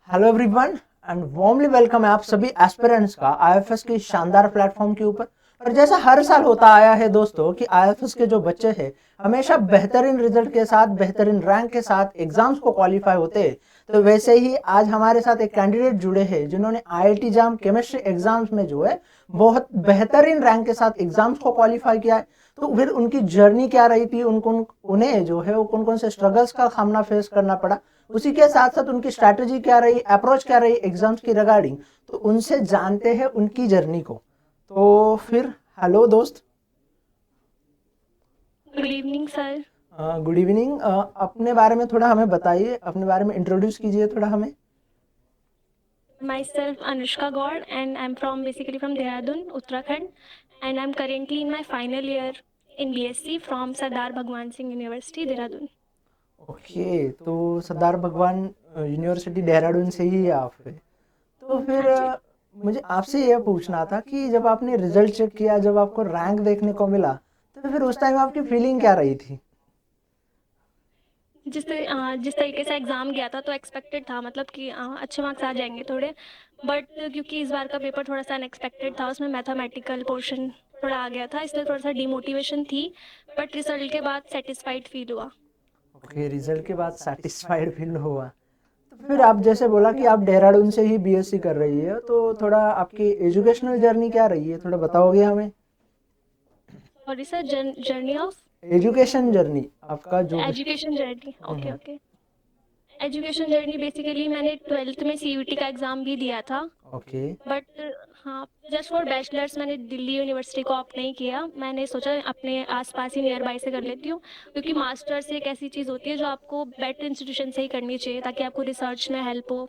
Hello everyone and warmly welcome है आप सभी एस्पिरेंट्स का आईएफएस के शानदार प्लेटफॉर्म के ऊपर। और जैसा हर साल होता आया है दोस्तों कि आईएफएस के जो बच्चे हैं हमेशा बेहतरीन रिजल्ट के साथ बेहतरीन रैंक के साथ एग्जाम्स को क्वालिफाई होते हैं। तो वैसे ही आज हमारे साथ एक कैंडिडेट जुड़े हैं जिन्होंने आईआईटी जाम केमिस्ट्री एग्जाम्स में जो है बहुत बेहतरीन रैंक के साथ एग्जाम्स को क्वालिफाई किया है। तो फिर उनकी जर्नी क्या रही थी, उनको उन्हें जो है वो कौन कौन से स्ट्रगल्स का सामना फेस करना पड़ा, उसी के साथ साथ उनकी स्ट्रैटेजी क्या रही, अप्रोच क्या रही एग्जाम्स की रिगार्डिंग, तो उनसे जानते हैं उनकी जर्नी को। तो फिर हेलो दोस्त। Good evening sir. Good evening. अपने बारे में थोड़ा हमें बताइए, अपने बारे में इंट्रोड्यूस कीजिए थोड़ा हमें। Myself Anushka Gaur and I am from basically from Dehradun Uttarakhand and I am currently in my final year in BSc from Sardar Bhagwan Singh university Dehradun. Okay, तो सरदार भगवान यूनिवर्सिटी देहरादून से ही है आप फिर। तो फिर हाँ जी। मुझे आपसे यह पूछना था कि जब आपने रिजल्ट चेक किया, जब आपको रैंक देखने को मिला, तो फिर उस टाइम आपकी फीलिंग क्या रही थी? जिस तरीके से एग्ज़ाम गया था तो एक्सपेक्टेड था मतलब कि अच्छे मार्क्स आ जाएंगे थोड़े, बट क्योंकि इस बार का पेपर थोड़ा सा अनएक्सपेक्टेड था, उसमें मैथमेटिकल पोर्शन थोड़ा आ गया था, इसलिए थोड़ा सा डिमोटिवेशन थी। बट रिजल्ट के बाद सेटिस्फाइड फील हुआ। ओके, रिजल्ट के बाद सेटिस्फाइड फील हुआ। तो फिर आप जैसे बोला कि आप देहरादून से ही बीएससी कर रही है, तो थोड़ा आपकी एजुकेशनल जर्नी क्या रही है, थोड़ा बताओगे हमें? Sorry sir, journey of education journey आपका जो भी। Education journey. ओके हम्म। ओके। एजुकेशन जर्नी बेसिकली मैंने ट्वेल्थ में सीयूटी का एग्ज़ाम भी दिया था, ओके। बट हाँ, जस्ट फॉर बैचलर्स मैंने दिल्ली यूनिवर्सिटी को ऑप्ट नहीं किया। मैंने सोचा अपने आसपास ही नियर बाय से कर लेती हूँ, क्योंकि मास्टर्स एक ऐसी चीज़ होती है जो आपको बेटर इंस्टीट्यूशन से ही करनी चाहिए ताकि आपको रिसर्च में हेल्प हो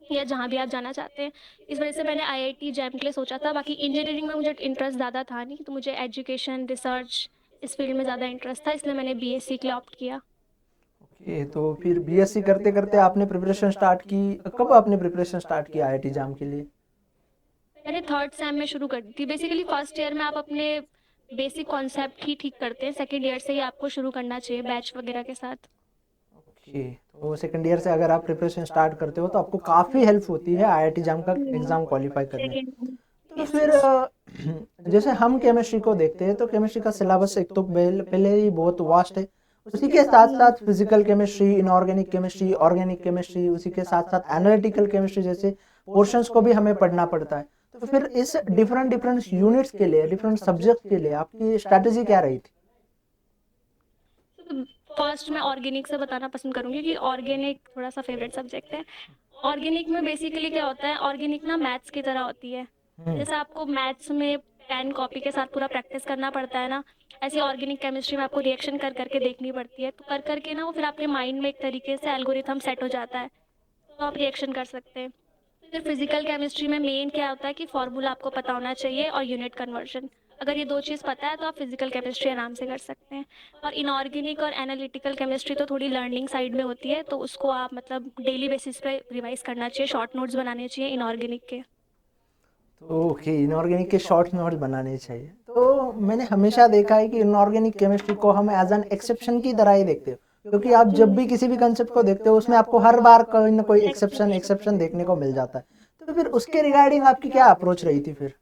या जहाँ भी आप जाना चाहते हैं। इस वजह से मैंने आईआईटी जैम के लिए सोचा था। बाकी इंजीनियरिंग में मुझे इंटरेस्ट ज़्यादा था नहीं, तो मुझे एजुकेशन रिसर्च इस फील्ड में ज़्यादा इंटरेस्ट था, इसलिए मैंने बीएससी के लिए ऑप्ट किया। ओके, तो फिर बीएससी करते करते आपने प्रिपरेशन स्टार्ट की, कब आपने प्रिपरेशन स्टार्ट की आईआईटी जाम के लिए? मैंने थर्ड सेम में शुरू कर दी थी। बेसिकली फर्स्ट ईयर में आप अपने बेसिक कॉन्सेप्ट ही ठीक करते हैं, सेकेंड ईयर से ही आपको शुरू करना चाहिए बैच वगैरह के साथ। ओके, तो सेकंड ईयर से अगर आप प्रिपरेशन स्टार्ट करते हो तो आपको काफ़ी हेल्प होती है आईआईटी जाम का एग्ज़ाम क्वालिफाई करने में। सेकेंड। तो यस फिर यस। जैसे हम केमिस्ट्री को देखते हैं तो केमिस्ट्री का सिलेबस एक तो पहले ही बहुत वास्ट है। उसी के साथ साथ physical chemistry, inorganic chemistry, organic chemistry, उसी के साथ साथ एनालिटिकल केमिस्ट्री जैसे पोर्शंस को भी हमें पढ़ना पड़ता है। तो फिर इस डिफरेंट डिफरेंट यूनिट्स के लिए, डिफरेंट सब्जेक्ट के लिए आपकी स्ट्रैटेजी क्या रही थी? फर्स्ट मैं ऑर्गेनिक से बताना पसंद करूंगी कि ऑर्गेनिक थोड़ा सा फेवरेट सब्जेक्ट है। ऑर्गेनिक में बेसिकली क्या होता है, ऑर्गेनिक ना मैथ्स की तरह होती है। हम्म। जैसे आपको मैथ्स में पेन कॉपी के साथ पूरा प्रैक्टिस करना पड़ता है ना, ऐसे ऑर्गेनिक केमिस्ट्री में आपको रिएक्शन कर करके देखनी पड़ती है, तो कर करके ना वो फिर आपके माइंड में एक तरीके से एल्गोरिथम सेट हो जाता है, तो आप रिएक्शन कर सकते हैं। फिर फिजिकल केमिस्ट्री में मेन क्या होता है कि फॉर्मूला आपको पता होना चाहिए और यूनिट कन्वर्जन। अगर ये दो चीज़ पता है तो आप फिजिकल केमिस्ट्री आराम से कर सकते हैं। और इनऑर्गेनिक और एनालिटिकल केमिस्ट्री तो थोड़ी लर्निंग साइड में होती है, तो उसको आप मतलब डेली बेसिस पे रिवाइज करना चाहिए, शॉर्ट नोट्स बनाने चाहिए इनऑर्गेनिक के। तो ओके, इनऑर्गेनिक के शॉर्ट नोट्स बनाने चाहिए। तो मैंने हमेशा देखा है कि इनऑर्गेनिक केमिस्ट्री को हम एज एन एक्सेप्शन की तरह ही देखते हो, क्योंकि आप जब भी किसी भी कंसेप्ट को देखते हो उसमें आपको हर बार कोई ना कोई एक्सेप्शन एक्सेप्शन देखने को मिल जाता है। तो फिर उसके रिगार्डिंग आपकी क्या अप्रोच रही थी फिर?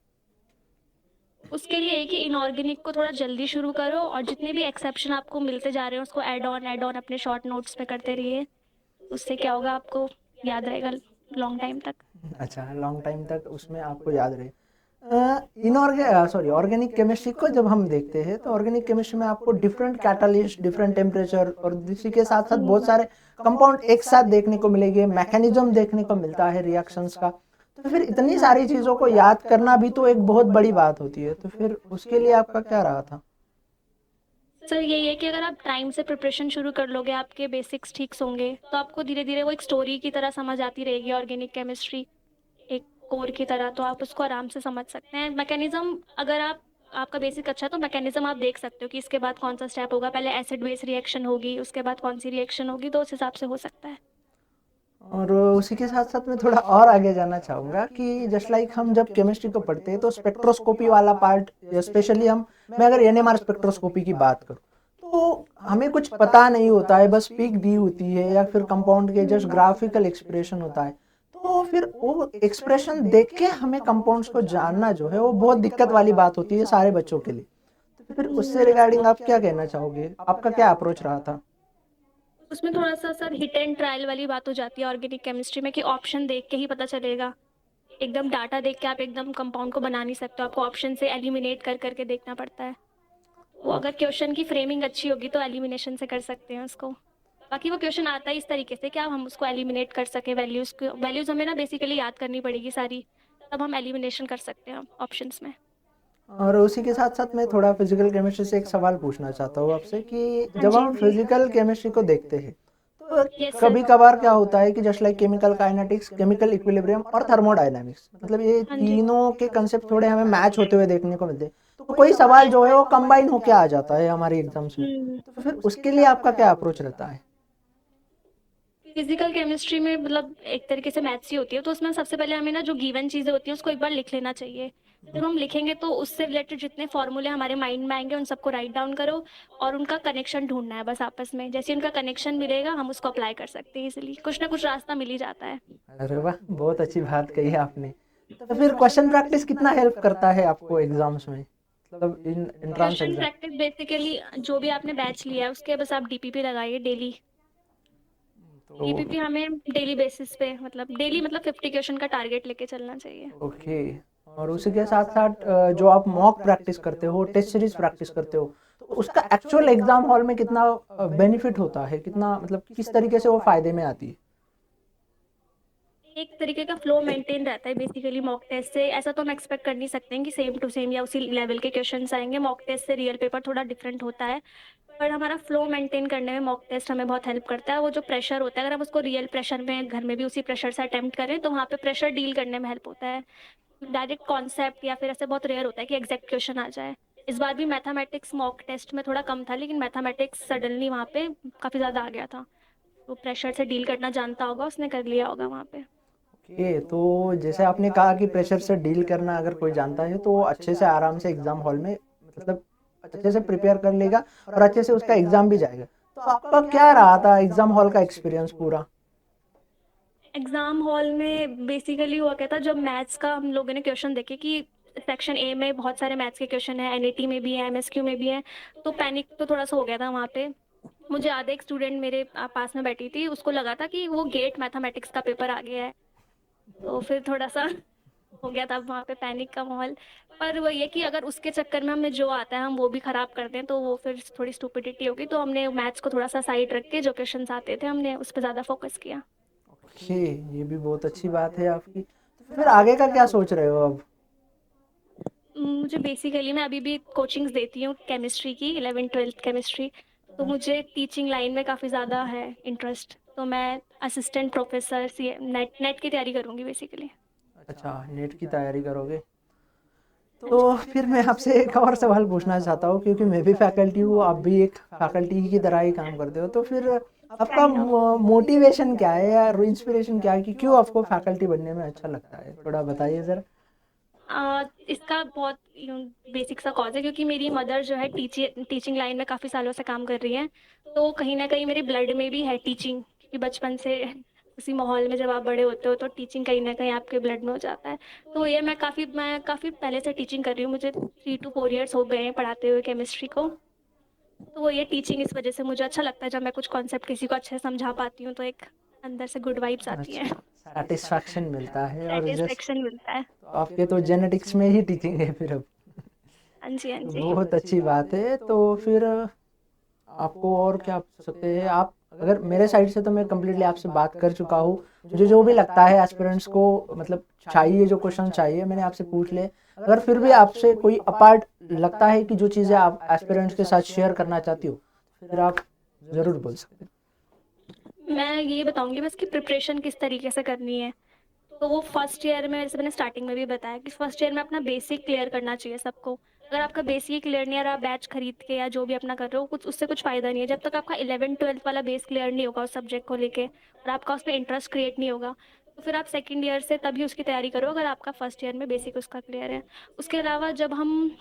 उसके लिए है कि इनऑर्गेनिक को थोड़ा जल्दी शुरू करो और जितने भी एक्सेप्शन आपको मिलते जा रहे हैं उसको ऐड ऑन अपने शॉर्ट नोट्स में करते रहिए। उससे क्या होगा, आपको याद रहेगा लॉन्ग टाइम तक। अच्छा, लॉन्ग टाइम तक उसमें आपको याद रहे। ऑर्गेनिक केमिस्ट्री को जब हम देखते हैं तो ऑर्गेनिक केमिस्ट्री में आपको डिफरेंट कैटालिस्ट, डिफरेंट टेम्परेचर और इसी के साथ साथ बहुत सारे कंपाउंड एक साथ देखने को मिलेंगे, मैकेनिज्म देखने को मिलता है रिएक्शंस का। तो फिर इतनी सारी चीज़ों को याद करना भी तो एक बहुत बड़ी बात होती है। तो फिर उसके लिए आपका क्या रहा था? सर यही है कि अगर आप टाइम से प्रिपरेशन शुरू कर लोगे, आपके बेसिक्स ठीक होंगे, तो आपको धीरे धीरे वो एक स्टोरी की तरह समझ आती रहेगी ऑर्गेनिक केमिस्ट्री, एक कोर की तरह, तो आप उसको आराम से समझ सकते हैं। मैकेनिज्म अगर आप आपका बेसिक अच्छा है तो मैकेनिज्म आप देख सकते हो कि इसके बाद कौन सा स्टेप होगा, पहले एसिड बेस रिएक्शन होगी, उसके बाद कौन सी रिएक्शन होगी, तो उस हिसाब से हो सकता है। और उसी के साथ साथ मैं थोड़ा और आगे जाना चाहूँगा कि जस्ट लाइक हम जब केमिस्ट्री को पढ़ते हैं तो स्पेक्ट्रोस्कोपी वाला पार्ट, स्पेशली मैं अगर एनएमआर स्पेक्ट्रोस्कोपी की बात करूँ तो हमें कुछ पता नहीं होता है, बस पीक दी होती है या फिर कंपाउंड के जस्ट ग्राफिकल एक्सप्रेशन होता है। फिर वो एक्सप्रेशन देख के हमें कंपाउंड्स को जानना जो है वो बहुत दिक्कत वाली बात होती है सारे बच्चों के लिए। तो फिर उससे रिगार्डिंग आप क्या कहना चाहोगे, आपका क्या अप्रोच रहा था? उसमें थोड़ा सा सर हिट एंड ट्रायल वाली बात हो जाती है ऑर्गेनिक केमिस्ट्री में, कि ऑप्शन देख के ही पता चलेगा। एकदम डाटा देख के आप एकदम कंपाउंड को बना नहीं सकते, आपको ऑप्शन से एलिमिनेट कर करके देखना पड़ता है। वो अगर क्वेश्चन की फ्रेमिंग अच्छी होगी तो एलिमिनेशन से कर सकते हैं उसको। बाकी वो क्वेश्चन आता है इस तरीके से कि आप हम उसको एलिमिनेट कर सके, वैल्यूज को, वैल्यूज हमें ना बेसिकली याद करनी पड़ेगी सारी, तब हम एलिमिनेशन कर सकते हैं ऑप्शंस में। और उसी के साथ साथ मैं थोड़ा फिजिकल केमिस्ट्री से एक सवाल पूछना चाहता हूँ आपसे कि हाँ जब जी, हम हाँ जी। फिजिकल केमिस्ट्री को देखते हैं तो यस सर। कभी कभार क्या होता है कि just like chemical kinetics, chemical equilibrium और थर्मोडायनामिक्स, मतलब ये हाँ जी। तीनों के कंसेप्ट थोड़े हमें मैच होते हुए देखने को मिलते हैं। तो कोई सवाल जो है वो कंबाइन होके आ जाता है हमारे एग्जाम्स में। हम्म। तो फिर उसके लिए आपका क्या अप्रोच रहता है? फिजिकल केमिस्ट्री में मतलब एक तरीके से मैथ्स ही होती है, तो उसमें सबसे पहले हमें ना जो गिवन चीज़ें होती हैं उसको एक बार लिख लेना चाहिए। जब हम लिखेंगे तो उससे रिलेटेड जितने फॉर्मूले हमारे माइंड में आएंगे उन सबको राइट डाउन करो, और उनका कनेक्शन ढूंढना है बस आपस में। जैसे उनका कनेक्शन मिलेगा हम उसको अप्लाई कर सकते हैं इजीली, कुछ ना कुछ रास्ता मिल ही जाता है। अरे वाह, बहुत अच्छी बात कही आपने। तो फिर क्वेश्चन प्रैक्टिस कितना हेल्प करता है आपको एग्जाम्स में, मतलब इन entrance question exam? Practice basically जो भी आपने बैच लिया है उसके बस आप डीपीपी लगाइए डेली। तो डीपीपी हमें डेली बेसिस पे, मतलब डेली मतलब 50 क्वेश्चन का टारगेट लेके चलना चाहिए। ओके। और उसी के साथ साथ जो आप मॉक प्रैक्टिस करते हो, टेस्ट सीरीज प्रैक्टिस करते हो, तो उसका एक्चुअल एग्जाम हॉल में कितना बेनिफिट होता है, कितना मतलब किस तरीके से वो फायदे में आती है? एक तरीके का फ्लो मेंटेन रहता है बेसिकली मॉक टेस्ट से। ऐसा तो हम एक्सपेक्ट कर नहीं सकते हैं कि सेम टू सेम या उसी लेवल के क्वेश्चंस आएंगे। मॉक टेस्ट से रियल पेपर थोड़ा डिफरेंट होता है, पर हमारा फ्लो मेंटेन करने में मॉक टेस्ट हमें बहुत हेल्प करता है। वो जो प्रेशर होता है अगर हम उसको रियल प्रेशर में घर में भी उसी प्रेशर से अटेम्प्ट करें तो वहाँ पे प्रेशर डील करने में हेल्प होता है। डायरेक्ट कॉन्सेप्ट या फिर ऐसे बहुत रेयर होता है कि एग्जैक्ट क्वेश्चन आ जाए। इस बार भी मैथमेटिक्स मॉक टेस्ट में थोड़ा कम था, लेकिन मैथमेटिक्स सडनली वहाँ पे काफ़ी ज़्यादा आ गया था। वो प्रेशर से डील करना जानता होगा उसने कर लिया होगा वहाँ पे। ओके, तो जैसे आपने कहा कि प्रेशर से डील करना अगर कोई जानता है तो वो अच्छे से आराम से एग्जाम हॉल में मतलब अच्छे से प्रिपेयर कर लेगा और अच्छे से उसका एग्जाम भी जाएगा। तो आपका क्या रहा था एग्जाम हॉल का एक्सपीरियंस पूरा? एग्जाम हॉल में बेसिकली हुआ क्या था, जब मैथ्स का हम लोगों ने क्वेश्चन देखे कि सेक्शन ए में बहुत सारे मैथ्स के क्वेश्चन है, एनईटी में भी है, एमएसक्यू में भी है, तो पैनिक तो थोड़ा सा हो गया था वहाँ पे। मुझे याद है एक स्टूडेंट मेरे पास में बैठी थी, उसको लगा था कि वो गेट मैथमेटिक्स का पेपर आ गया है, तो फिर थोड़ा सा हो गया था वहाँ पे पैनिक का माहौल। पर वो ये कि अगर उसके चक्कर में हमें जो आता है हम वो भी खराब कर दें तो वो फिर थोड़ी स्टुपिडिटी होगी, तो हमने मैथ्स को थोड़ा सा साइड रख के जो क्वेश्चन आते थे हमने उस पर ज़्यादा फोकस किया। ओके, ये भी बहुत अच्छी बात है आपकी। तो फिर आगे का क्या सोच रहे हो अब? मुझे बेसिकली मैं अभी भी कोचिंग्स देती हूँ केमिस्ट्री की, 11th 12th केमिस्ट्री। तो मुझे टीचिंग लाइन में काफ़ी ज़्यादा है इंटरेस्ट, तो मैं assistant professor C NET NET की तैयारी करूँगी बेसिकली। अच्छा, नेट की तैयारी करोगे? हाँ तो जी। फिर मैं आपसे एक और सवाल पूछना चाहता हूँ, क्योंकि मैं भी फैकल्टी हूँ, आप भी एक फैकल्टी की तरह ही काम करते हो, तो फिर आपका काइंड ऑफ। मोटिवेशन क्या है या इंस्पिरेशन क्या है कि क्यों आपको फैकल्टी बनने में अच्छा लगता है, थोड़ा बताइए ज़रा। इसका बहुत बेसिक सा कॉज है, क्योंकि मेरी मदर जो है टीचिंग लाइन में काफ़ी सालों से काम कर रही हैं। तो कहीं ना कहीं मेरे ब्लड में भी है टीचिंग, क्योंकि बचपन से उसी माहौल में जब आप बड़े होते हो तो टीचिंग कहीं ना कहीं आपके ब्लड में हो जाता है। तो ये मैं काफ़ी पहले से टीचिंग कर रही हूँ, मुझे 3 to 4 years हो गए हैं पढ़ाते हुए केमिस्ट्री को। तो वो ये टीचिंग इस वजह से मुझे अच्छा लगता है, जब मैं कुछ कॉन्सेप्ट किसी को अच्छे से समझा पाती हूँ तो एक अंदर से गुड वाइब्स आती अच्छा, हैं। सेटिस्फैक्शन मिलता है। और जस्ट सेटिस्फेक्शन मिलता है। तो आपके तो जेनेटिक्स में ही टीचिंग है फिर अब। हाँ जी, हाँ जी। बहुत अच्छी बात है। तो फिर आपको और क्या पूछ सकते हैं आप? अगर मेरे साइड से तो मैं कम्प्लीटली आपसे बात कर चुका हूँ। मुझे जो भी लगता है एस्पिरेंट्स को मतलब चाहिए, जो क्वेश्चन चाहिए मैंने आपसे पूछ ले। अगर फिर भी आपसे कोई अपार्ट लगता है कि जो चीज़ें आप एस्पिरेंट्स के साथ शेयर करना चाहती हो, फिर आप ज़रूर बोल सकते मैं ये बताऊंगी बस कि प्रिपरेशन किस तरीके से करनी है। तो वो फर्स्ट ईयर में, जैसे मैंने स्टार्टिंग में भी बताया, कि फर्स्ट ईयर में अपना बेसिक क्लियर करना चाहिए सबको। अगर आपका बेसिक क्लियर नहीं है और आप बैच खरीद के या जो भी अपना कर रहे हो, कुछ उससे कुछ फायदा नहीं है। जब तक आपका 11th 12th वाला बेस क्लियर नहीं होगा उस सब्जेक्ट को लेके और आपका उस पर इंटरेस्ट क्रिएट नहीं होगा, तो फिर आप सेकेंड ईयर से तभी उसकी तैयारी करो अगर आपका फर्स्ट ईयर में बेसिक उसका क्लियर है। उसके अलावा जब हम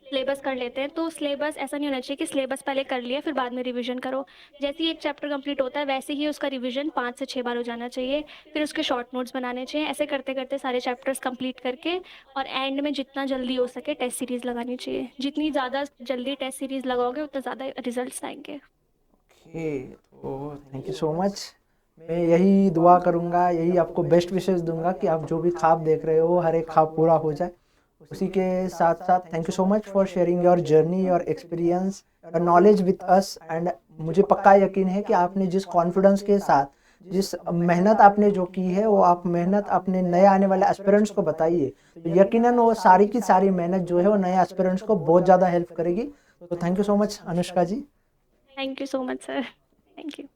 सिलेबस कर लेते हैं, तो सिलेबस ऐसा नहीं होना चाहिए कि सिलेबस पहले कर लिया फिर बाद में रिवीजन करो। जैसे ही एक चैप्टर कंप्लीट होता है वैसे ही उसका रिवीजन 5 से 6 बार हो जाना चाहिए, फिर उसके शॉर्ट नोट्स बनाने चाहिए। ऐसे करते करते सारे चैप्टर्स कंप्लीट करके और एंड में जितना जल्दी हो सके टेस्ट सीरीज लगानी चाहिए। जितनी ज़्यादा जल्दी टेस्ट सीरीज लगाओगे उतना ज़्यादा रिजल्ट्स आएंगे। ओके, तो थैंक यू सो मच। मैं यही दुआ करूंगा, यही आपको बेस्ट विशेस दूंगा कि आप जो भी ख्वाब देख रहे हो हर एक ख्वाब पूरा हो जाए। उसी के साथ साथ thank you so much for sharing your journey, your experience, your knowledge with us. And मुझे पक्का यकीन है कि आपने जिस कॉन्फिडेंस के साथ, जिस मेहनत आपने जो की है, वो आप मेहनत अपने नए आने वाले एस्पिरेंट्स को बताइए, तो यकीनन वो सारी की सारी मेहनत जो है वो नए एस्पिरेंट्स को बहुत ज़्यादा हेल्प करेगी। तो thank you so much Anushka ji. Thank you so much sir. Thank you.